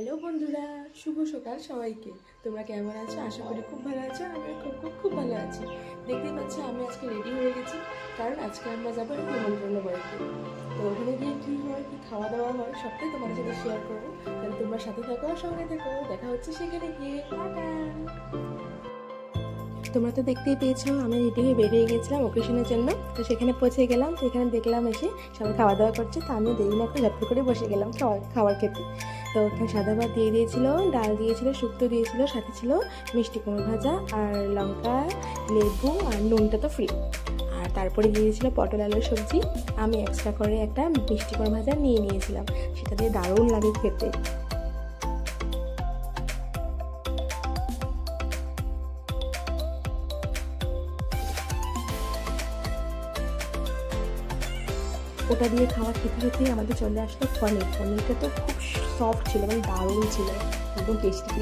Hello বন্ধুরা, শুভ সকাল সবাইকে। তোমরা কেমন আছো? আশা করি খুব ভালো আছো। আমি খুব ভালো আছি। দেখতেই পাচ্ছি আমি আজকে রেডি হয়ে গেছি, কারণ আজকে আমরা যাবো নিমন্ত্রণ বাড়িতে। তো ওখানে গিয়ে কী হয়, কী খাওয়া দাওয়া হয়, সবটাই তোমাদের সাথে শেয়ার করবো। তাহলে তোমরা সাথে থাকো, সঙ্গে থাকো। দেখা হচ্ছে সেখানে গিয়ে। টাটা। তোমরা তো দেখতেই পেয়েছো, আমি রেডি হয়ে বেরিয়ে গেছিলাম ওকেশনের জন্য। তো সেখানে পৌঁছে গেলাম। তো এখানে দেখলাম এসে সবাই খাওয়া দাওয়া করছে। তো আমিও দেরি না করে ঝটপট করে বসে গেলাম খাবার খেতে। তো ওখানে সাদা ভাত দিয়ে দিয়েছিল, ডাল দিয়েছিল, শুক্তো দিয়েছিল, সাথে ছিল মিষ্টি কুমড়ো ভাজা আর লঙ্কা, লেবু আর নুনটা তো ফ্রি। আর তারপরে দিয়েছিল পটল আলুর সবজি। আমি এক্সট্রা করে একটা মিষ্টি কুমড়ো ভাজা নিয়ে নিয়েছিলাম, সেটা দিয়ে দারুণ লাগে খেতে। ওটা দিয়ে খাওয়া খেতে খেতে আমাদের চলে আসলো পনিরটা তো খুব সফট ছিল, মানে দারুণ ছিল, একদম টেস্টি।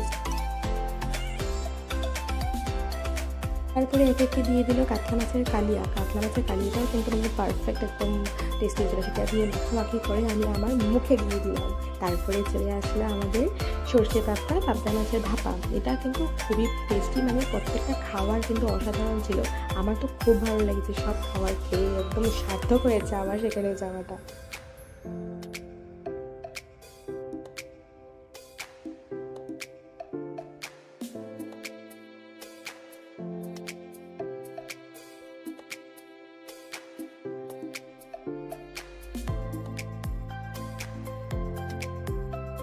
তারপরে একে দিয়ে দিল কাতলা মাছের কালিয়াটাও কিন্তু আমাদের পারফেক্ট একদম টেস্টি ছিল। সেটা দিয়ে মাখি করে আমি আমার মুখে দিয়ে দিলাম। তারপরে চলে আসলো আমাদের সর্ষে পাবদা মাছের ভাপা। এটা কিন্তু খুবই টেস্টি, মানে প্রত্যেকটা খাবার কিন্তু অসাধারণ ছিল। আমার তো খুব ভালো লেগেছে সব খাবার খেয়ে, একদম সার্থক হয়েছে আমার সেখানে যাওয়াটা।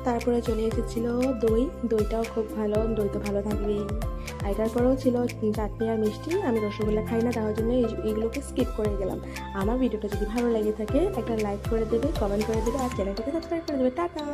তারপরে চলে এসেছিল দইটাও খুব ভালো, দই তো ভালো থাকবেই। আর তারপরেও ছিল চাটনি আর মিষ্টি। আমি রসগোল্লা খাই না, তার জন্য এইগুলোকে স্কিপ করে গেলাম। আমার ভিডিওটা যদি ভালো লেগে থাকে একটা লাইক করে দেবে, কমেন্ট করে দেবে আর চ্যানেলটাকে সাবস্ক্রাইব করে দেবে। টাটা।